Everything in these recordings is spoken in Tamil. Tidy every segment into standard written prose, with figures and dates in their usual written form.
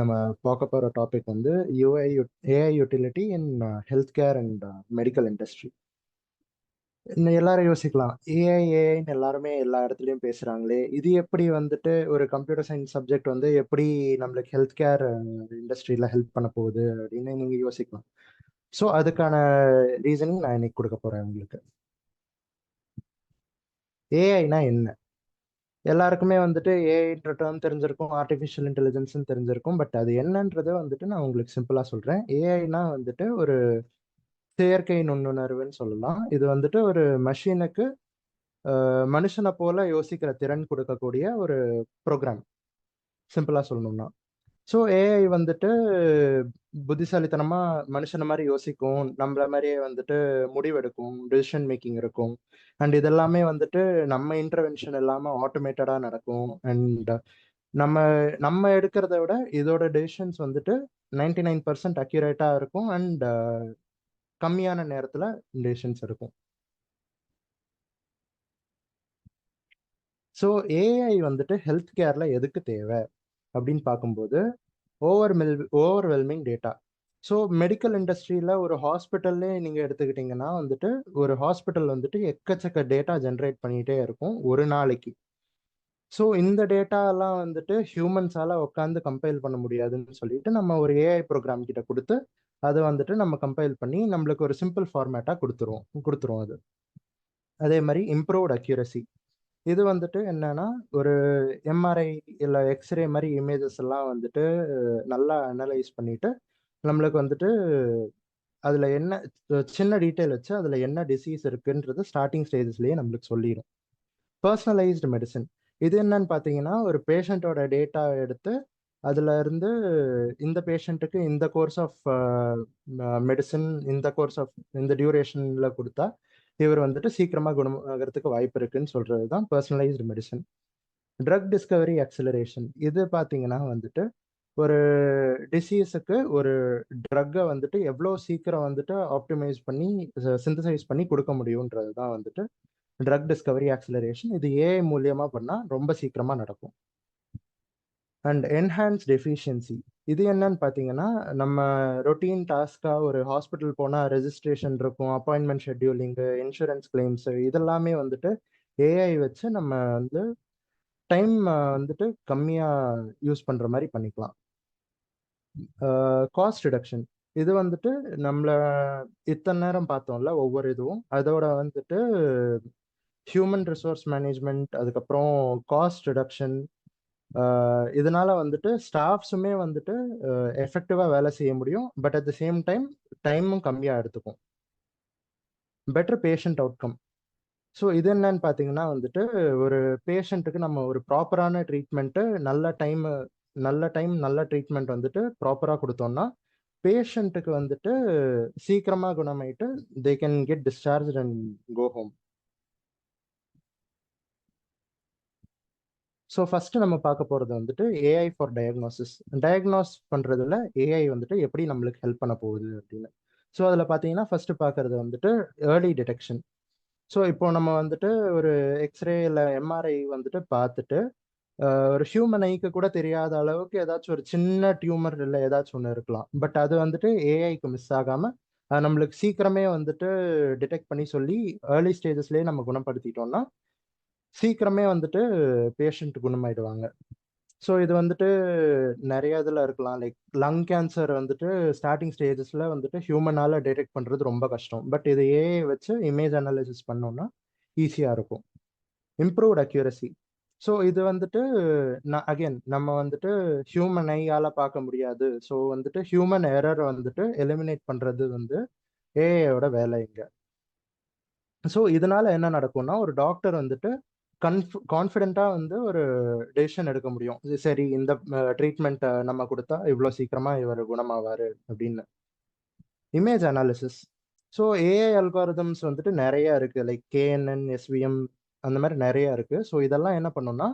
நம்ம பார்க்க போகிற டாபிக் வந்து AI utility in health care and medical industry. இன்னும் எல்லாரும் யோசிக்கலாம், ஏஐன்னு எல்லாருமே எல்லா இடத்துலையும் பேசுகிறாங்களே, இது எப்படி வந்துட்டு ஒரு கம்ப்யூட்டர் சயின்ஸ் சப்ஜெக்ட் வந்து எப்படி நம்மளுக்கு ஹெல்த் கேர் இண்டஸ்ட்ரியில் ஹெல்ப் பண்ண போகுது அப்படின்னு நீங்கள் யோசிக்கலாம். ஸோ அதுக்கான ரீசனிங் நான் இன்னைக்கு கொடுக்க போகிறேன் உங்களுக்கு. ஏஐனா என்ன? எல்லாருக்குமே வந்துட்டு ஏஐன்ற டேர்ம் தெரிஞ்சிருக்கும், ஆர்டிஃபிஷியல் இன்டெலிஜென்ஸ்னு தெரிஞ்சிருக்கும். பட் அது என்னன்றதை வந்துட்டு நான் உங்களுக்கு சிம்பிளாக சொல்கிறேன். ஏஐனா வந்துட்டு ஒரு செயற்கை நுண்ணுணர்வுன்னு சொல்லலாம். இது வந்துட்டு ஒரு மெஷினுக்கு மனுஷனை போல யோசிக்கிற திறன் கொடுக்கக்கூடிய ஒரு ப்ரோக்ராம், சிம்பிளா சொல்லணும்னா. ஸோ ஏஐ வந்துட்டு புத்திசாலித்தனமா மனுஷனை மாதிரி யோசிக்கும், நம்மள மாதிரியே வந்துட்டு முடிவெடுக்கும், டிசிஷன் மேக்கிங் இருக்கும். அண்ட் இதெல்லாமே வந்துட்டு நம்ம இன்டர்வென்ஷன் இல்லாம ஆட்டோமேட்டடா நடக்கும். அண்ட் நம்ம நம்ம எடுக்கிறத விட இதோட டெசிஷன்ஸ் வந்துட்டு 99% அக்யூரேட்டா இருக்கும். அண்ட் கம்மியான நேரத்துல டெசிஷன்ஸ் இருக்கும். ஸோ ஏஐ வந்துட்டு ஹெல்த் கேர்ல எதுக்கு தேவை அப்படின்னு பார்க்கும்போது, ஓவர்வெல்மிங் டேட்டா. ஸோ மெடிக்கல் இண்டஸ்ட்ரியில் ஒரு ஹாஸ்பிட்டல்லே நீங்கள் எடுத்துக்கிட்டிங்கன்னா வந்துட்டு, ஒரு ஹாஸ்பிட்டல் வந்துட்டு எக்கச்சக்க டேட்டா ஜென்ரேட் பண்ணிகிட்டே இருக்கும் ஒரு நாளைக்கு. ஸோ இந்த டேட்டாலாம் வந்துட்டு ஹியூமன்ஸால் உட்காந்து கம்பைல் பண்ண முடியாதுன்னு சொல்லிட்டு நம்ம ஒரு ஏஐ ப்ரோக்ராம் கிட்ட கொடுத்து அதை வந்துட்டு நம்ம கம்பைல் பண்ணி நம்மளுக்கு ஒரு சிம்பிள் ஃபார்மேட்டாக கொடுத்துருவோம் அது. அதே மாதிரி இம்ப்ரூவ்ட் அக்யூரசி. இது வந்துட்டு என்னன்னா, ஒரு எம்ஆர்ஐ இல்லை எக்ஸ்ரே மாதிரி இமேஜஸ் எல்லாம் வந்துட்டு நல்லா அனலைஸ் பண்ணிட்டு நம்மளுக்கு வந்துட்டு அதில் என்ன சின்ன டீட்டெயில் வச்சு அதில் என்ன டிசீஸ் இருக்குன்றது ஸ்டார்டிங் ஸ்டேஜஸ்லேயே நம்மளுக்கு சொல்லிடும். Personalised medicine. இது என்னன்னு பார்த்தீங்கன்னா, ஒரு பேஷண்ட்டோட டேட்டா எடுத்து அதுல இருந்து இந்த பேஷண்ட்டுக்கு இந்த கோர்ஸ் ஆஃப் மெடிசன், இந்த கோர்ஸ் ஆஃப் இந்த டியூரேஷன்ல கொடுத்தா இவர் வந்துட்டு சீக்கிரமா குணமாகறதுக்கு வாய்ப்பு இருக்குன்னு சொல்றது தான் personalised medicine. Drug discovery acceleration. இது பார்த்தீங்கன்னா வந்துட்டு ஒரு டிசீஸுக்கு ஒரு ட்ரக்கை வந்துட்டு எவ்வளோ சீக்கிரம் வந்துட்டு ஆப்டிமைஸ் பண்ணி சிந்தசைஸ் பண்ணி கொடுக்க முடியுன்றது தான் வந்துட்டு ட்ரக் டிஸ்கவரி ஆக்சிலரேஷன். இது ஏஐ மூலியமா பண்ணால் ரொம்ப சீக்கிரமா நடக்கும். And enhanced efficiency. இது என்னன்னு பார்த்தீங்கன்னா, நம்ம ரொட்டீன் டாஸ்க்காக ஒரு ஹாஸ்பிட்டல் போனால் ரெஜிஸ்ட்ரேஷன் இருக்கும், அப்பாயின்மெண்ட் ஷெட்யூலிங்கு, இன்சூரன்ஸ் கிளைம்ஸு, இதெல்லாமே வந்துட்டு ஏஐ வச்சு நம்ம வந்து டைம் வந்துட்டு கம்மியாக யூஸ் பண்ணுற மாதிரி பண்ணிக்கலாம். Cost reduction. இது வந்துட்டு நம்மள இத்தனை நேரம் பார்த்தோம்ல ஒவ்வொரு இதுவும், அதோட வந்துட்டு ஹியூமன் ரிசோர்ஸ் மேனேஜ்மெண்ட், அதுக்கப்புறம் காஸ்ட் ரிடக்ஷன். இதனால வந்துட்டு ஸ்டாஃப்ஸுமே வந்துட்டு எஃபெக்டிவாக வேலை செய்ய முடியும். பட் அட் த சேம் டைமும் கம்மியாக எடுத்துக்கும். Better patient outcome. ஸோ இது என்னன்னு பார்த்தீங்கன்னா வந்துட்டு, ஒரு பேஷண்ட்டுக்கு நம்ம ஒரு ப்ராப்பரான ட்ரீட்மெண்ட்டு நல்ல ட்ரீட்மெண்ட் வந்துட்டு ப்ராப்பராக கொடுத்தோம்னா பேஷண்ட்டுக்கு வந்துட்டு சீக்கிரமாக குணமாயிட்டு they can get discharge and go home. So first நம்ம பார்க்க போகிறது வந்துட்டு ஏஐ ஃபார் டயக்னோசிஸ். டயக்னோஸ் பண்ணுறதுல ஏஐ வந்துட்டு எப்படி நம்மளுக்கு ஹெல்ப் பண்ண போகுது அப்படின்னு. ஸோ அதில் பார்த்தீங்கன்னா ஃபர்ஸ்ட் பார்க்கறது வந்துட்டு ஏர்லி டிடெக்ஷன். ஸோ இப்போ நம்ம வந்துட்டு ஒரு எக்ஸ்ரே இல்லை எம்ஆர்ஐ வந்துட்டு பார்த்துட்டு ஒரு ஹியூமன் ஐக்கு கூட தெரியாத அளவுக்கு ஏதாச்சும் ஒரு சின்ன டியூமர் இல்லை ஏதாச்சும் ஒன்று இருக்கலாம். பட் அது வந்துட்டு ஏஐக்கு மிஸ் ஆகாமல் நம்மளுக்கு சீக்கிரமே வந்துட்டு டிடெக்ட் பண்ணி சொல்லி ஏர்லி ஸ்டேஜஸ்லேயே நம்ம குணப்படுத்திட்டோம்னா சீக்கிரமே வந்துட்டு பேஷண்ட் குணமாயிடுவாங்க. ஸோ இது வந்துட்டு நிறைய இதில் இருக்கலாம். லைக் லங் கேன்சர் வந்துட்டு ஸ்டார்டிங் ஸ்டேஜஸில் வந்துட்டு ஹியூமனால் டிடெக்ட் பண்ணுறது ரொம்ப கஷ்டம். பட் இது ஏஐ வச்சு இமேஜ் அனாலிசிஸ் பண்ணோம்னா ஈஸியாக இருக்கும். Improved accuracy. ஸோ இது வந்துட்டு அகெயின் நம்ம வந்துட்டு ஹியூமன் ஐயால் பார்க்க முடியாது. ஸோ வந்துட்டு ஹியூமன் எரர் வந்துட்டு எலிமினேட் பண்ணுறது வந்து ஏஐயோட வேலை இங்க. ஸோ இதனால என்ன நடக்கும்னா, ஒரு டாக்டர் வந்துட்டு கான்ஃபிடென்ட்டாக வந்து ஒரு டெசிஷன் எடுக்க முடியும். இது சரி, இந்த ட்ரீட்மெண்ட்டை நம்ம கொடுத்தா இவ்வளோ சீக்கிரமாக இவர் குணமாவார் அப்படின்னு. Image analysis. So AI algorithms வந்துட்டு நிறைய இருக்கு. லைக் கேஎன்என், எஸ்விஎம், அந்த மாதிரி நிறைய இருக்கு. ஸோ இதெல்லாம் என்ன பண்ணும்னா,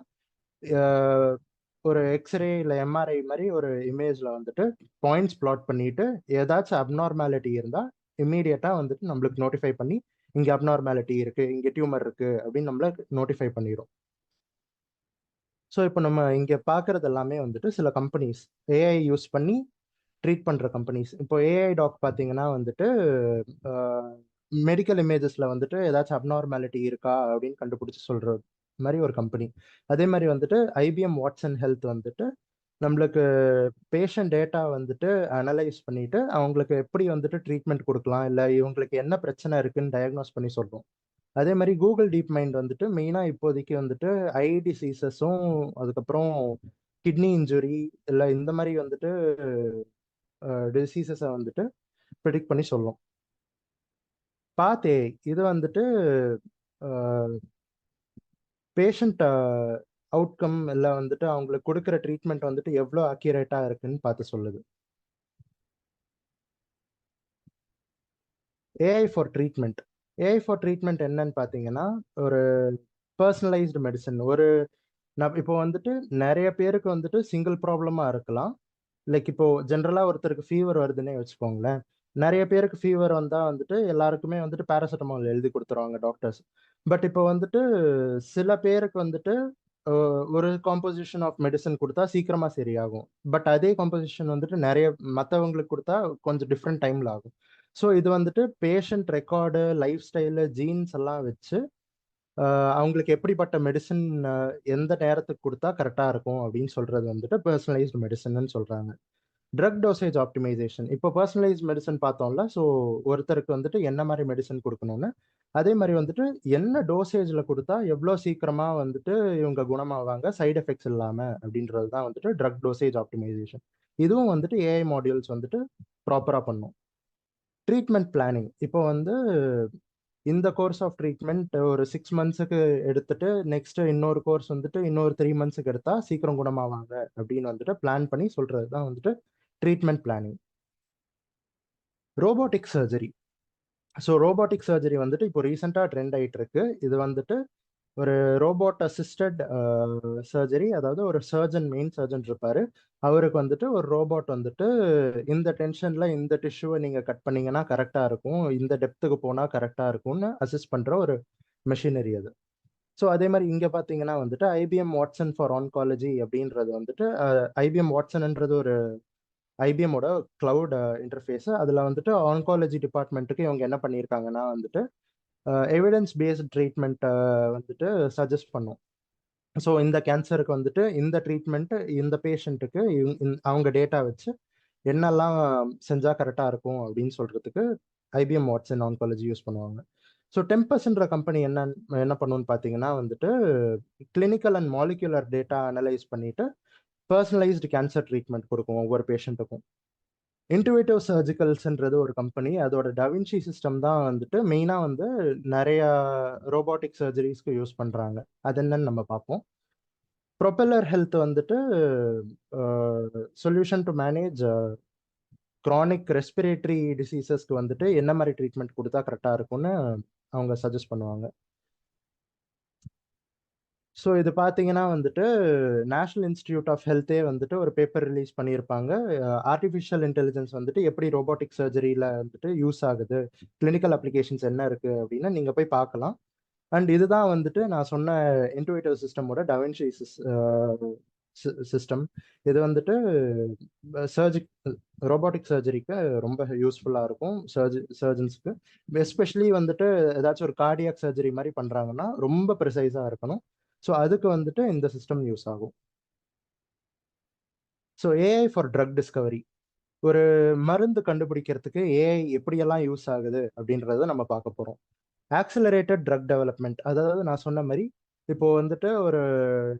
ஒரு எக்ஸ்ரே இல்லை எம்ஆர்ஐ மாதிரி ஒரு இமேஜில் வந்துட்டு பாயிண்ட்ஸ் பிளாட் பண்ணிட்டு ஏதாச்சும் அப்நார்மாலிட்டி இருந்தால் இம்மீடியட்டாக வந்துட்டு நம்மளுக்கு நோட்டிஃபை பண்ணி இங்கே அப்நார்மாலிட்டி இருக்குது, இங்கே டியூமர் இருக்குது அப்படின்னு நம்மள நோட்டிஃபை பண்ணிடும். ஸோ இப்போ நம்ம இங்கே பார்க்குறது எல்லாமே வந்துட்டு சில கம்பெனிஸ் ஏஐ யூஸ் பண்ணி ட்ரீட் பண்ணுற கம்பெனிஸ். இப்போ ஏஐ டாக் பார்த்தீங்கன்னா வந்துட்டு மெடிக்கல் இமேஜஸில் வந்துட்டு ஏதாச்சும் அப்நார்மாலிட்டி இருக்கா அப்படின்னு கண்டுபிடிச்சி சொல்கிற மாதிரி ஒரு கம்பெனி. அதே மாதிரி வந்துட்டு ஐபிஎம் வாட்சன் ஹெல்த் வந்துட்டு நம்மளுக்கு பேஷண்ட் டேட்டா வந்துட்டு அனலைஸ் பண்ணிட்டு அவங்களுக்கு எப்படி வந்துட்டு ட்ரீட்மெண்ட் கொடுக்கலாம், இல்லை இவங்களுக்கு என்ன பிரச்சனை இருக்குன்னு டயக்னோஸ் பண்ணி சொல்றோம். அதே மாதிரி கூகுள் டீப் மைண்ட் வந்துட்டு மெயினாக இப்போதைக்கு வந்துட்டு ஐ டிசீசஸும் அதுக்கப்புறம் கிட்னி இன்ஜுரி இல்லை இந்த மாதிரி வந்துட்டு டிசீசஸை வந்துட்டு ப்ரிடிக்ட் பண்ணி சொல்லும். பாத்தே இது வந்துட்டு பேஷண்ட் அவுட்கம் இல்லை வந்துட்டு அவங்களுக்கு கொடுக்குற ட்ரீட்மெண்ட் வந்துட்டு எவ்வளோ அக்யூரேட்டாக இருக்குன்னு பார்த்து சொல்லுது. AI for treatment. AI for treatment என்னன்னு பார்த்தீங்கன்னா ஒரு பர்சனலைஸ்டு மெடிசன். இப்போ வந்துட்டு நிறைய பேருக்கு வந்துட்டு சிங்கிள் ப்ராப்ளமாக இருக்கலாம். லைக் இப்போ ஜென்ரலாக ஒருத்தருக்கு ஃபீவர் வருதுன்னே வச்சுக்கோங்களேன். நிறைய பேருக்கு ஃபீவர் வந்தால் வந்துட்டு எல்லாருக்குமே வந்துட்டு பேராசிட்டமால் எழுதி கொடுத்துருவாங்க டாக்டர்ஸ். பட் இப்போ வந்துட்டு சில பேருக்கு வந்துட்டு ஒரு காம்போசிஷன் ஆஃப் மெடிசன் கொடுத்தா சீக்கிரமா சரியாகும். பட் அதே காம்போசிஷன் வந்துட்டு நிறைய மற்றவங்களுக்கு கொடுத்தா கொஞ்சம் டிஃப்ரெண்ட் டைம்ல ஆகும். ஸோ இது வந்துட்டு patient record, life style, jeans எல்லாம் வச்சு அவங்களுக்கு எப்படிப்பட்ட மெடிசன் எந்த நேரத்துக்கு கொடுத்தா கரெக்டாக இருக்கும் அப்படின்னு சொல்றது வந்துட்டு பர்சனலைஸ்டு மெடிசன்னு சொல்றாங்க. Drug dosage optimisation. இப்போ பர்சனலைஸ் மெடிசன் பார்த்தோம்ல, ஸோ ஒருத்தருக்கு வந்துட்டு என்ன மாதிரி மெடிசன் கொடுக்கணும்னு, அதே மாதிரி வந்துட்டு என்ன டோசேஜில் கொடுத்தா எவ்வளோ சீக்கிரமா வந்துட்டு இவங்க குணமாவாங்க சைடு எஃபெக்ட்ஸ் இல்லாமல் அப்படின்றது தான் வந்துட்டு ட்ரக் டோசேஜ் ஆப்டிமைசேஷன். இதுவும் வந்துட்டு ஏஐ மாடியூல்ஸ் வந்துட்டு ப்ராப்பராக பண்ணும். Treatment planning. இப்போ வந்து இந்த கோர்ஸ் ஆஃப் ட்ரீட்மெண்ட் ஒரு 6 மந்த்ஸுக்கு எடுத்துட்டு நெக்ஸ்ட் இன்னொரு கோர்ஸ் வந்துட்டு இன்னொரு 3 மந்த்ஸுக்கு எடுத்தா சீக்கிரம் குணமாவாங்க அப்படின்னு வந்துட்டு பிளான் பண்ணி சொல்றது தான் வந்துட்டு treatment planning. Robotic surgery. So robotic surgery வந்துட்டு இப்போ ரீசெண்டாக ட்ரெண்ட் ஆகிட்டு இருக்கு. இது வந்துட்டு ஒரு ரோபோட் அசிஸ்டட் சர்ஜரி. அதாவது ஒரு சர்ஜன், மெயின் சர்ஜன் இருப்பாரு. அவருக்கு வந்துட்டு ஒரு ரோபோட் வந்துட்டு இந்த டென்ஷன்ல இந்த டிஷ்யூவை நீங்க கட் பண்ணீங்கன்னா கரெக்டா இருக்கும், இந்த டெப்த்துக்கு போனா கரெக்டா இருக்கும்னு அசிஸ்ட் பண்ற ஒரு மெஷினரி அது. ஸோ அதே மாதிரி இங்க பாத்தீங்கன்னா வந்துட்டு ஐபிஎம் வாட்சன் ஃபார் ஆன்காலஜி அப்படின்றது வந்துட்டு ஐபிஎம் வாட்சன்ன்றது ஒரு ஐபிஎம்மோட கிளவுட் இன்டர்ஃபேஸ். அதுல வந்துட்டு ஆன்காலஜி டிபார்ட்மெண்ட்டுக்கு இவங்க என்ன பண்ணியிருக்காங்கன்னா வந்துட்டு எவிடன்ஸ் பேஸ்ட் ட்ரீட்மெண்ட் வந்துட்டு சஜஸ்ட் பண்ணும். ஸோ இந்த கேன்சருக்கு வந்துட்டு இந்த ட்ரீட்மெண்ட் இந்த பேஷண்ட்டுக்கு அவங்க டேட்டா வச்சு என்னெல்லாம் செஞ்சா கரெக்டாக இருக்கும் அப்படின்னு சொல்றதுக்கு ஐபிஎம் வாட்சன் ஆன்காலஜி யூஸ் பண்ணுவாங்க. ஸோ டெம்பஸ்ன்ற கம்பெனி என்ன பண்ணுன்னு பார்த்தீங்கன்னா வந்துட்டு clinical and molecular data analyse பண்ணிட்டு பர்சனலைஸ்டு கேன்சர் ட்ரீட்மெண்ட் கொடுக்கும் ஒவ்வொரு பேஷண்ட்டுக்கும். இன்டிவேட்டிவ் சர்ஜிக்கல்ஸ்ன்றது ஒரு கம்பெனி. அதோட டவின்சி சிஸ்டம் தான் வந்துட்டு மெயினாக வந்து நிறைய ரோபோட்டிக் சர்ஜரிஸ்க்கு யூஸ் பண்ணுறாங்க. அது என்னன்னு நம்ம பார்ப்போம். ப்ரொபெல்லர் ஹெல்த் வந்துட்டு solution to manage chronic respiratory டிசீசஸ்க்கு வந்துட்டு என்ன மாதிரி ட்ரீட்மெண்ட் கொடுத்தா கரெக்டாக இருக்கும்னு அவங்க சஜஸ்ட் பண்ணுவாங்க. ஸோ இது பார்த்தீங்கன்னா வந்துட்டு நேஷனல் இன்ஸ்டிடியூட் ஆஃப் ஹெல்த்தே வந்துட்டு ஒரு பேப்பர் ரிலீஸ் பண்ணியிருப்பாங்க. ஆர்டிஃபிஷியல் இன்டெலிஜென்ஸ் வந்துட்டு எப்படி ரோபோட்டிக் சர்ஜரியில் வந்துட்டு யூஸ் ஆகுது, கிளினிக்கல் அப்ளிகேஷன்ஸ் என்ன இருக்குது அப்படின்னு நீங்கள் போய் பார்க்கலாம். அண்ட் இதுதான் வந்துட்டு நான் சொன்ன இன்டுவேட்டிவ் சிஸ்டமோட டவின்சி சிஸ்டம். இது வந்துட்டு ரோபோட்டிக் சர்ஜரிக்கு ரொம்ப யூஸ்ஃபுல்லாக இருக்கும் சர்ஜன்ஸ்க்கு. எஸ்பெஷலி வந்துட்டு ஏதாச்சும் ஒரு கார்டியாக் சர்ஜரி மாதிரி பண்ணுறாங்கன்னா ரொம்ப ப்ரிசைஸாக இருக்கணும். ஸோ அதுக்கு வந்துட்டு இந்த சிஸ்டம் யூஸ் ஆகும். So AI for drug discovery. ஒரு மருந்து கண்டுபிடிக்கிறதுக்கு ஏஐ எப்படியெல்லாம் யூஸ் ஆகுது அப்படின்றத நம்ம பார்க்க போகிறோம். Accelerated drug development. அதாவது நான் சொன்ன மாதிரி இப்போ வந்துட்டு ஒரு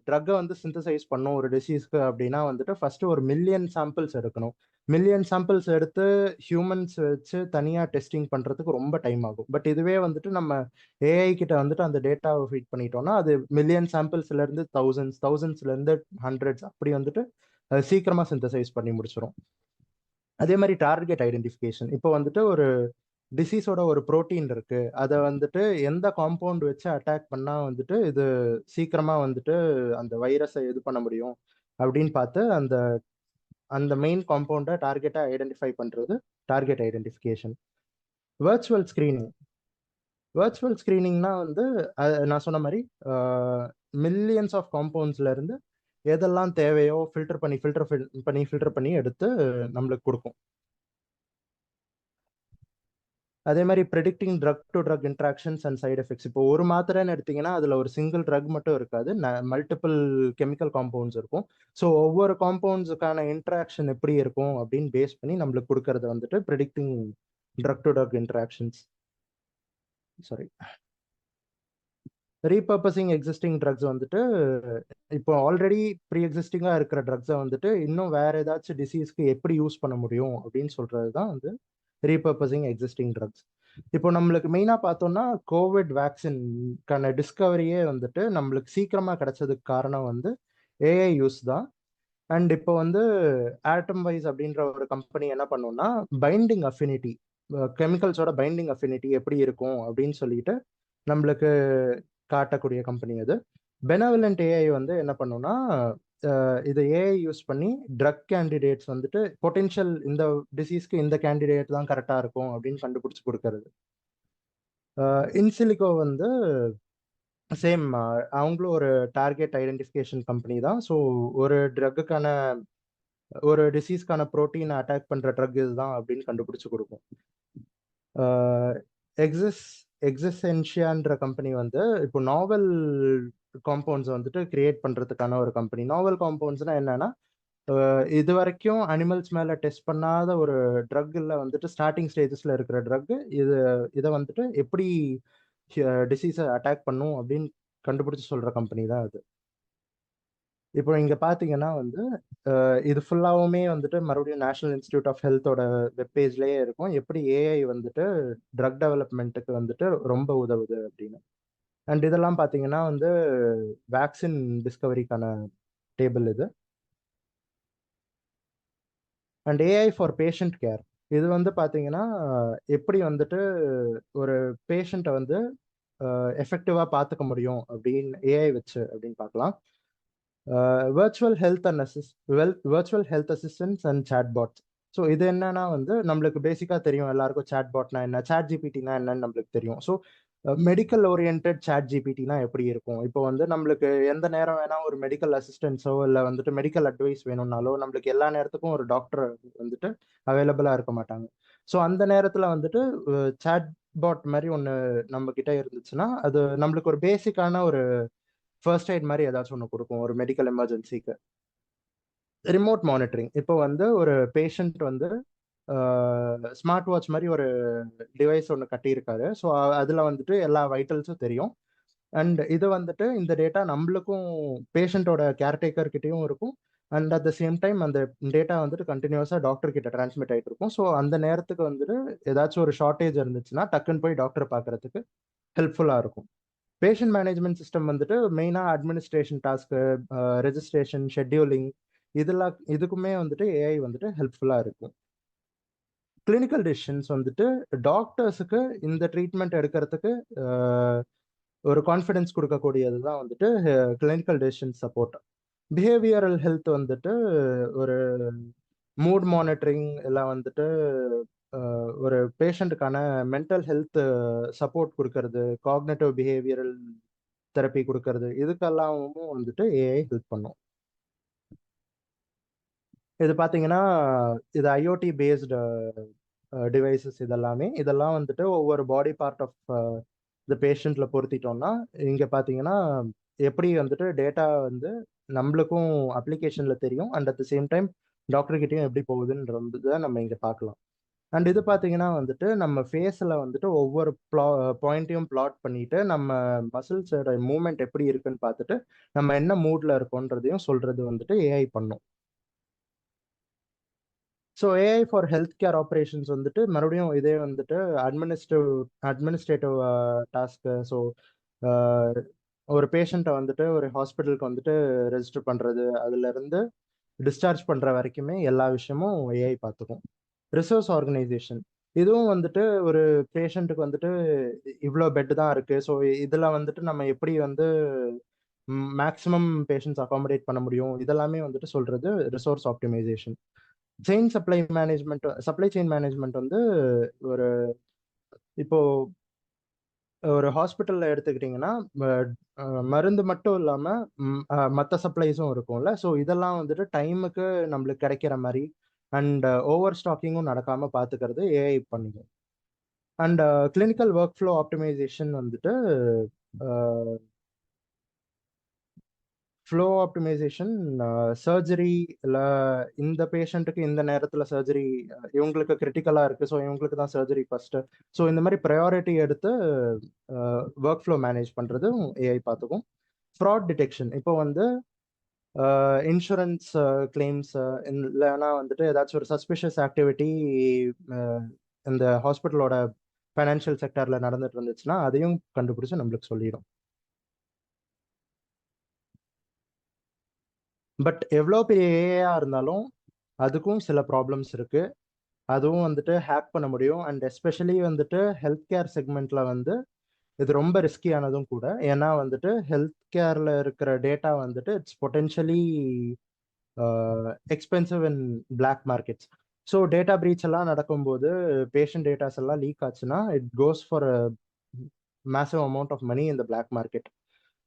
ட்ரக்கை வந்து சிந்தசைஸ் பண்ணும் ஒரு டிசீஸ்க்கு அப்படின்னா வந்துட்டு ஃபர்ஸ்ட் ஒரு மில்லியன் சாம்பிள்ஸ் எடுக்கணும். மில்லியன் சாம்பிள்ஸ் எடுத்து ஹியூமன்ஸ் வச்சு தனியாக டெஸ்டிங் பண்ணுறதுக்கு ரொம்ப டைம் ஆகும். பட் இதுவே வந்துட்டு நம்ம ஏஐ கிட்ட வந்துட்டு அந்த டேட்டாவை ஃபீட் பண்ணிட்டோம்னா அது மில்லியன் சாம்பிள்ஸ்லேருந்து தௌசண்ட்ஸ்லேருந்து ஹண்ட்ரட்ஸ் அப்படி வந்துட்டு சீக்கிரமாக சிந்தசைஸ் பண்ணி முடிச்சிடும். அதே மாதிரி டார்கெட் ஐடென்டிஃபிகேஷன். இப்போ வந்துட்டு ஒரு டிசீஸோட ஒரு புரோட்டீன் இருக்கு, அதை வந்துட்டு எந்த காம்பவுண்ட் வச்சு அட்டாக் பண்ணா வந்துட்டு இது சீக்கிரமா வந்துட்டு அந்த வைரஸை இது பண்ண முடியும் அப்படின்னு பார்த்து அந்த அந்த மெயின் காம்பவுண்டை டார்கெட்டை ஐடென்டிஃபை பண்றது target identification. Virtual screening. Virtual ஸ்கிரீனிங்னா வந்து நான் சொன்ன மாதிரி மில்லியன்ஸ் ஆஃப் காம்பவுண்ட்ஸ்ல இருந்து எதெல்லாம் தேவையோ ஃபில்டர் பண்ணி எடுத்து நம்மளுக்கு கொடுக்கும். அதே மாதிரி predicting drug to drug interactions and side effects. இப்போ ஒரு மாத்திரைன்னு எடுத்தீங்கன்னா அதில் ஒரு சிங்கிள் ட்ரக் மட்டும் இருக்காது, மல்டிபிள் கெமிக்கல் காம்பவுண்ட்ஸ் இருக்கும். ஸோ ஒவ்வொரு காம்பவுண்ட்ஸுக்கான இன்ட்ராக்ஷன் எப்படி இருக்கும் அப்படின்னு பேஸ் பண்ணி நம்மளுக்கு கொடுக்கறது வந்துட்டு predicting drug to drug interactions. Sorry, repurposing existing drugs வந்துட்டு இப்போ ஆல்ரெடி ப்ரீ எக்ஸிஸ்டிங்காக இருக்கிற ட்ரக்ஸை வந்துட்டு இன்னும் வேற ஏதாச்சும் டிசீஸ்க்கு எப்படி யூஸ் பண்ண முடியும் அப்படின்னு சொல்றது தான் வந்து ரீபர்பஸிங் எக்ஸிஸ்டிங் ட்ரக்ஸ். இப்போ நம்மளுக்கு மெயினாக பார்த்தோம்னா கோவிட் வேக்சின்கான டிஸ்கவரியே வந்துட்டு நம்மளுக்கு சீக்கிரமாக கிடைச்சதுக்கு காரணம் வந்து ஏஐ யூஸ் தான். அண்ட் இப்போ வந்து ஆட்டம் வைஸ் அப்படின்ற ஒரு கம்பெனி என்ன பண்ணும்னா பைண்டிங் அஃபினிட்டி, கெமிக்கல்ஸோட பைண்டிங் அஃபினிட்டி எப்படி இருக்கும் அப்படின்னு சொல்லிட்டு நம்மளுக்கு காட்டக்கூடிய கம்பெனி அது. பெனவலண்ட் ஏஐ வந்து என்ன பண்ணும்னா இதை ஏஐ யூஸ் பண்ணி ட்ரக் கேண்டிடேட்ஸ் வந்துட்டு பொட்டென்ஷியல் இந்த டிசீஸ்க்கு இந்த கேண்டிடேட் தான் கரெக்டாக இருக்கும் அப்படின்னு கண்டுபிடிச்சு கொடுக்கறது. இன்சிலிகோ வந்து சேம், அவங்களும் ஒரு டார்கெட் ஐடென்டிஃபிகேஷன் கம்பெனி தான். ஸோ ஒரு ட்ரக்குக்கான ஒரு டிசீஸ்க்கான ப்ரோட்டீனை அட்டாக் பண்ணுற ட்ரக் இதுதான் அப்படின்னு கண்டுபிடிச்சு கொடுக்கும். எக்ஸிஸ் எக்ஸிஸ்டென்ஷியான்ற கம்பெனி வந்து இப்போ நாவல் காம்பவுண்ட்ஸ் வந்துட்டு கிரியேட் பண்ணுறதுக்கான ஒரு கம்பெனி. நாவல் காம்பவுண்ட்ஸ்னா என்னன்னா இது வரைக்கும் அனிமல்ஸ் மேலே டெஸ்ட் பண்ணாத ஒரு ட்ரக்ல வந்துட்டு ஸ்டார்டிங் ஸ்டேஜஸில் இருக்கிற ட்ரக் இதை வந்துட்டு எப்படி டிசீஸை அட்டாக் பண்ணும் அப்படின்னு கண்டுபிடிச்சு சொல்கிற கம்பெனி தான் அது. இப்போ இங்கே பார்த்தீங்கன்னா வந்து இது ஃபுல்லாகவுமே வந்துட்டு மறுபடியும் நேஷனல் இன்ஸ்டியூட் ஆஃப் ஹெல்த்தோட வெப்பேஜ்லேயே இருக்கும் எப்படி ஏஐ வந்துட்டு ட்ரக் டெவலப்மெண்ட்டுக்கு வந்துட்டு ரொம்ப உதவுது அப்படின்னு. அண்ட் இதெல்லாம் பார்த்தீங்கன்னா வந்து வேக்சின் டிஸ்கவரிக்கான டேபிள் இது. And AI for patient care, இது வந்து பார்த்தீங்கன்னா எப்படி வந்துட்டு ஒரு பேஷண்ட்டை வந்து எஃபெக்டிவாக பார்த்துக்க முடியும் அப்படின்னு ஏஐ வச்சு அப்படின்னு பார்க்கலாம். Virtual health and virtual health assistance and chatbots. So இது என்னன்னா வந்து நம்மளுக்கு பேசிக்காக தெரியும் எல்லாருக்கும் சாட்பாட்னா என்ன, சாட் ஜிபிடினா என்னன்னு நம்மளுக்கு தெரியும். ஸோ மெடிக்கல் ஓரியன்ட் சாட் ஜிபிடினா எப்படி இருக்கும், இப்போ வந்து நம்மளுக்கு எந்த நேரம் வேணா ஒரு மெடிக்கல் அசிஸ்டன்ஸோ இல்லை வந்துட்டு மெடிக்கல் அட்வைஸ் வேணும்னாலோ நம்மளுக்கு எல்லா நேரத்துக்கும் ஒரு டாக்டர் வந்துட்டு அவைலபிளாக இருக்க மாட்டாங்க. ஸோ அந்த நேரத்தில் வந்துட்டு சாட் பாட் மாதிரி ஒன்று நம்ம கிட்ட இருந்துச்சுன்னா அது நம்மளுக்கு ஒரு பேசிக்கான ஒரு ஃபர்ஸ்ட் எய்ட் மாதிரி ஏதாச்சும் ஒன்று கொடுக்கும் ஒரு மெடிக்கல் எமர்ஜென்சிக்கு. ரிமோட் மானிட்டரிங், இப்போ வந்து ஒரு பேஷண்ட் வந்து ஸ்மார்ட் வாட்ச் மாதிரி ஒரு டிவைஸ் ஒன்று கட்டியிருக்காரு. ஸோ அதில் வந்துட்டு எல்லா வைட்டல்ஸும் தெரியும். அண்ட் இது வந்துட்டு இந்த டேட்டா நம்மளுக்கும் பேஷண்ட்டோட கேர்டேக்கர் கிட்டேயும் இருக்கும். And at the same time அந்த டேட்டா வந்துட்டு கண்டினியூஸாக டாக்டர் கிட்ட டிரான்ஸ்மிட் ஆகிட்டு இருக்கும். ஸோ அந்த நேரத்துக்கு வந்துட்டு ஏதாச்சும் ஒரு ஷார்ட்டேஜ் இருந்துச்சுன்னா டக்குன்னு போய் டாக்டர் பார்க்கறதுக்கு ஹெல்ப்ஃபுல்லாக இருக்கும். பேஷண்ட் மேனேஜ்மெண்ட் சிஸ்டம் வந்துட்டு மெயினாக அட்மினிஸ்ட்ரேஷன் டாஸ்க்கு, ரெஜிஸ்ட்ரேஷன், ஷெட்யூலிங் இதுக்குமே வந்துட்டு ஏஐ வந்துட்டு ஹெல்ப்ஃபுல்லாக இருக்கும். கிளினிக்கல் டெசிஷன்ஸ் வந்துட்டு டாக்டர்ஸுக்கு இந்த ட்ரீட்மெண்ட் எடுக்கிறதுக்கு ஒரு கான்ஃபிடன்ஸ் கொடுக்கக்கூடியது தான் வந்துட்டு clinical decision support. Behavioural health வந்துட்டு ஒரு மூட் மானிட்டரிங் எல்லாம் வந்துட்டு ஒரு பேஷண்ட்டுக்கான மென்டல் ஹெல்த் சப்போர்ட் கொடுக்கறது, காக்னேட்டிவ் பிஹேவியரல் தெரப்பி கொடுக்கறது, இதுக்கெல்லாமும் வந்துட்டு ஏஐ ஹெல்ப் பண்ணும். இது பார்த்தீங்கன்னா இது ஐஓடி பேஸ்டு டிவைசஸ். இதெல்லாம் வந்துட்டு ஒவ்வொரு பாடி பார்ட் ஆஃப் இந்த பேஷண்ட்ல பொருத்திட்டோம்னா இங்கே பார்த்தீங்கன்னா எப்படி வந்துட்டு டேட்டா வந்து நம்மளுக்கும் அப்ளிகேஷன்ல தெரியும். And at the same time டாக்டர்கிட்டையும் எப்படி போகுதுன்றதை நம்ம இங்கே பார்க்கலாம். அண்ட் இது பார்த்தீங்கன்னா வந்துட்டு நம்ம ஃபேஸில் வந்துட்டு ஒவ்வொரு பாயிண்ட்டையும் பிளாட் பண்ணிட்டு நம்ம மசில்ஸோட மூவ்மெண்ட் எப்படி இருக்குன்னு பார்த்துட்டு நம்ம என்ன மூட்ல இருக்கோன்றதையும் சொல்றது வந்துட்டு ஏஐ பண்ணும். So AI for health care operations வந்துட்டு மறுபடியும் இதே வந்துட்டு அட்மினிஸ்ட்ரேட்டிவ் டாஸ்க்கு. ஸோ ஒரு பேஷண்ட்டை வந்துட்டு ஒரு ஹாஸ்பிட்டலுக்கு வந்துட்டு ரெஜிஸ்டர் பண்ணுறது, அதுலேருந்து டிஸ்சார்ஜ் பண்ணுற வரைக்குமே எல்லா விஷயமும் ஏஐ பார்த்துக்கும். ரிசோர்ஸ் ஆர்கனைசேஷன், இதுவும் வந்துட்டு ஒரு பேஷண்ட்டுக்கு வந்துட்டு இவ்வளோ பெட் தான் இருக்குது, ஸோ இதில் வந்துட்டு நம்ம எப்படி வந்து மேக்ஸிமம் பேஷண்ட்ஸ் அகாமடேட் பண்ண முடியும், இதெல்லாமே வந்துட்டு சொல்கிறது resource optimisation. Supply chain management வந்து ஒரு இப்போ ஒரு ஹாஸ்பிட்டல்ல எடுத்துக்கிட்டிங்கன்னா மருந்து மட்டும் இல்லாம மற்ற சப்ளைஸும் இருக்கும்ல. ஸோ இதெல்லாம் வந்துட்டு டைமுக்கு நம்மளுக்கு கிடைக்கிற மாதிரி அண்ட் ஓவர் ஸ்டாக்கிங்கும் நடக்காம பார்த்துக்கிறது ஏஐ பண்ணிக்கும். And clinical work flow optimisation வந்துட்டு ஃப்ளோ ஆப்டிமைசேஷன் சர்ஜரி இல்லை இந்த பேஷண்ட்டுக்கு இந்த நேரத்தில் சர்ஜரி இவங்களுக்கு கிரிட்டிக்கலாக இருக்குது, ஸோ இவங்களுக்கு தான் சர்ஜரி ஃபஸ்ட்டு. ஸோ இந்த மாதிரி ப்ரையாரிட்டி எடுத்து ஒர்க் ஃப்ளோ மேனேஜ் பண்ணுறதும் ஏஐ பார்த்துக்கும். ஃப்ராட் டிடெக்ஷன், இப்போ வந்து இன்சூரன்ஸ் கிளைம்ஸ் இல்லைன்னா வந்துட்டு ஏதாச்சும் ஒரு சஸ்பிஷியஸ் ஆக்டிவிட்டி இந்த ஹாஸ்பிட்டலோட ஃபைனான்ஷியல் செக்டரில் நடந்துட்டு இருந்துச்சுன்னா அதையும் கண்டுபிடிச்சு நம்மளுக்கு சொல்லிடும். பட் எவ்வளோ பெரிய ஏஐயா இருந்தாலும் அதுக்கும் சில ப்ராப்ளம்ஸ் இருக்கு. அதுவும் வந்துட்டு ஹேக் பண்ண முடியும். அண்ட் எஸ்பெஷலி வந்துட்டு ஹெல்த் கேர் செக்மெண்ட்ல வந்து இது ரொம்ப ரிஸ்கியானதும் கூட. ஏன்னா வந்துட்டு ஹெல்த் கேர்ல இருக்கிற டேட்டா வந்துட்டு it's potentially expensive in black markets. So data breach எல்லாம் நடக்கும்போது பேஷண்ட் டேட்டாஸ் எல்லாம் லீக் ஆச்சுன்னா it goes for massive amount of money in the black market.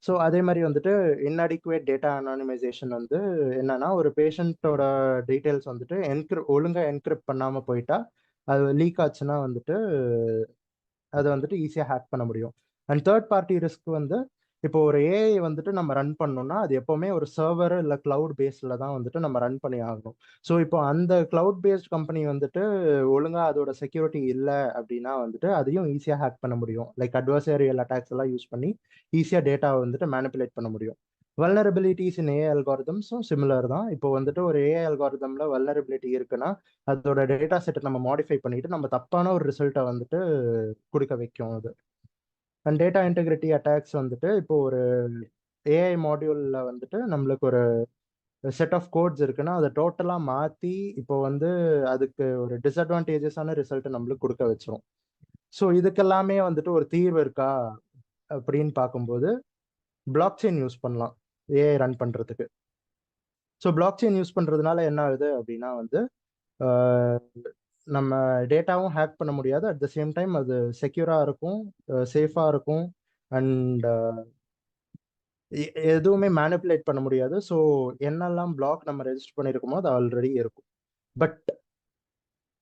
So அதே மாதிரி வந்துட்டு இன்அடிக்குவேட் டேட்டா அனானிமைசேஷன் வந்து என்னன்னா, ஒரு பேஷண்ட்டோட டீட்டெயில்ஸ் வந்துட்டு ஒழுங்காக என்கிரிப்ட் பண்ணாமல் போயிட்டா அது லீக் ஆச்சுன்னா வந்துட்டு அதை வந்துட்டு ஈஸியாக ஹேக் பண்ண முடியும். அண்ட் தேர்ட் பார்ட்டி ரிஸ்க் வந்து இப்போ ஒரு ஏஐ வந்துட்டு நம்ம ரன் பண்ணோம்னா அது எப்போவுமே ஒரு சர்வர் இல்லை கிளவுட் பேஸில் தான் வந்துட்டு நம்ம ரன் பண்ணி ஆகணும். ஸோ இப்போ அந்த கிளவுட் பேஸ்ட் கம்பெனி வந்துட்டு ஒழுங்காக அதோட செக்யூரிட்டி இல்லை அப்படின்னா வந்துட்டு அதையும் ஈஸியாக ஹேக் பண்ண முடியும். லைக் அட்வர்சரியல் அட்டாக்ஸ் எல்லாம் யூஸ் பண்ணி ஈஸியாக டேட்டாவை வந்துட்டு மேனிப்புலேட் பண்ண முடியும். வல்னரபிலிட்டிஸ் இன் ஏஐ அல்காரிதம்ஸும் சிமிலர் தான். இப்போ வந்துட்டு ஒரு ஏஐ அல்காரிதம்ல வல்னரபிலிட்டி இருக்குன்னா அதோட டேட்டா செட்டை நம்ம மாடிஃபை பண்ணிட்டு நம்ம தப்பான ஒரு ரிசல்ட்டை வந்துட்டு கொடுக்க வைக்கும் அது. அண்ட் டேட்டா இன்டெகிரிட்டி அட்டாக்ஸ் வந்துட்டு இப்போ ஒரு ஏஐ மாடியூல்ல வந்துட்டு நம்மளுக்கு ஒரு செட் ஆஃப் கோட்ஸ் இருக்குன்னா அதை டோட்டலாக மாற்றி இப்போ வந்து அதுக்கு ஒரு டிஸ்அட்வான்டேஜஸான ரிசல்ட்டை நம்மளுக்கு கொடுக்க வச்சிரும். ஸோ இதுக்கெல்லாமே வந்துட்டு ஒரு தீர்வு இருக்கா அப்படின்னு பார்க்கும்போது பிளாக் செயின் யூஸ் பண்ணலாம் ஏஐ ரன் பண்ணுறதுக்கு. ஸோ பிளாக் செயின் யூஸ் பண்ணுறதுனால என்ன ஆகுது அப்படின்னா வந்து நம்ம டேட்டாவும் ஹேக் பண்ண முடியாது, அட் த சேம் டைம் அது செக்யூராக இருக்கும், சேஃபாக இருக்கும், அண்ட் எதுவுமே மேனிப்புலேட் பண்ண முடியாது. ஸோ என்னெல்லாம் பிளாக் நம்ம ரெஜிஸ்டர் பண்ணியிருக்கோமோ அது ஆல்ரெடி இருக்கும். பட்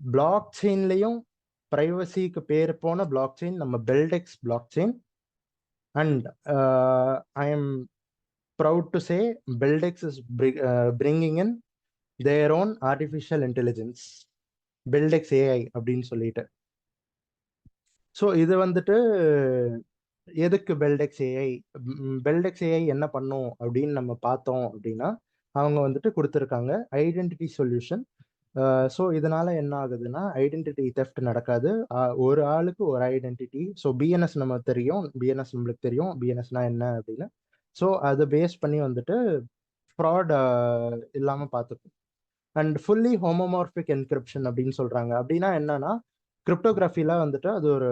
பிளாக் செயின்லேயும் ப்ரைவசிக்கு பேர் போன பிளாக் செயின் நம்ம பெல்டெக்ஸ் block chain. And I am proud to say பெல்டெக்ஸ் is bringing in their own artificial intelligence, பெல்டெக்ஸ் AI அப்படின்னு சொல்லிட்டு. ஸோ இது வந்துட்டு எதுக்கு பெல்டெக்ஸ் ஏஐ, பெல்டெக்ஸ் ஏஐ என்ன பண்ணும் அப்படின்னு நம்ம பார்த்தோம் அப்படின்னா அவங்க வந்துட்டு கொடுத்துருக்காங்க ஐடென்டிட்டி சொல்யூஷன். ஸோ இதனால என்ன ஆகுதுன்னா ஐடென்டிட்டி தெஃப்ட் நடக்காது. ஒரு ஆளுக்கு ஒரு ஐடென்டிட்டி. ஸோ பிஎன்எஸ் நம்ம தெரியும், பிஎன்எஸ் நம்மளுக்கு தெரியும் பிஎன்எஸ்னா என்ன அப்படின்னு. ஸோ அதை பேஸ் பண்ணி வந்துட்டு ஃப்ராட் இல்லாமல் பார்த்துக்கும். அண்ட் ஃபுல்லி ஹோமோமார்பிக் என்கிரிப்ஷன் அப்படின்னு சொல்றாங்க. அப்படின்னா என்னன்னா கிரிப்டோகிராஃபில வந்துட்டு அது ஒரு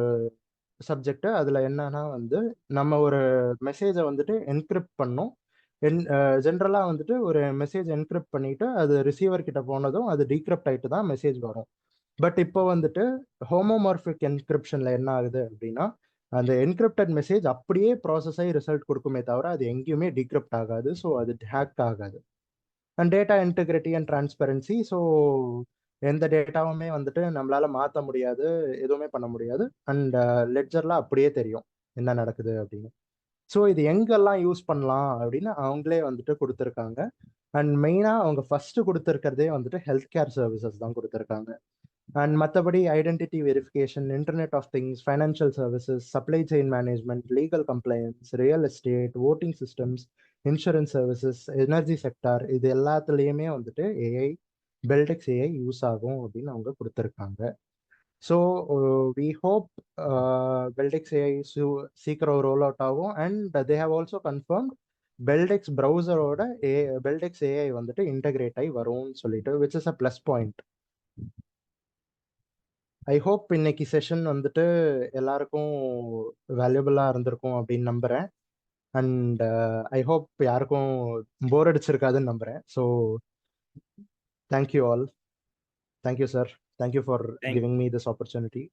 சப்ஜெக்ட். அதில் என்னன்னா வந்து நம்ம ஒரு மெசேஜை வந்துட்டு என்கிரிப்ட் பண்ணோம். ஜென்ரலாக வந்துட்டு ஒரு மெசேஜ் என்கிரிப்ட் பண்ணிட்டு அது ரிசீவர் கிட்ட போனதும் அது டீக்ரிப்ட் ஆகிட்டு தான் மெசேஜ் வரும். பட் இப்போ வந்துட்டு ஹோமோமார்பிக் என்கிரிப்ஷனில் என்ன ஆகுது அப்படின்னா அந்த என்கிரிப்டட் மெசேஜ் அப்படியே ப்ராசஸ் ஆகி ரிசல்ட் கொடுக்குமே தவிர அது எங்கேயுமே டீக்ரிப்ட் ஆகாது. ஸோ அது ஹேக் ஆகாது. And data integrity and transparency. So எந்த டேட்டாவுமே வந்துட்டு நம்மளால மாற்ற முடியாது, எதுவுமே பண்ண முடியாது. அண்ட் லெட்ஜர்ல அப்படியே தெரியும் என்ன நடக்குது அப்படின்னு. ஸோ இது எங்கெல்லாம் யூஸ் பண்ணலாம் அப்படின்னு அவங்களே வந்துட்டு கொடுத்துருக்காங்க. அண்ட் மெயினாக அவங்க ஃபர்ஸ்ட் கொடுத்துருக்கிறதே வந்துட்டு ஹெல்த் கேர் சர்வீசஸ் தான் கொடுத்துருக்காங்க. அண்ட் மற்றபடி identity verification, internet of things, financial services, supply chain management, legal compliance, real estate, voting systems, insurance services, energy sector, இது எல்லாத்துலேயுமே வந்துட்டு ஏஐ, பெல்டெக்ஸ் ஏஐ யூஸ் ஆகும் அப்படின்னு அவங்க கொடுத்துருக்காங்க. So we hope Beltex AI சீக்கிரம் ரோல் அவுட் ஆகும். And they have also confirmed Beltex ப்ரௌசரோட பெல்டெக்ஸ் ஏஐ வந்துட்டு இன்டகிரேட் ஆகி வரும்னு சொல்லிட்டு, which is a plus point. I hope இன்னைக்கு செஷன் வந்துட்டு எல்லாருக்கும் வேல்யூபிளாக இருந்திருக்கும் அப்படின்னு நம்புகிறேன். அண்ட் ஐ ஹோப் யாருக்கும் போர் அடிச்சிருக்காதுன்னு நம்புகிறேன். So thank you all. Thank you sir. Thank you for giving me this opportunity.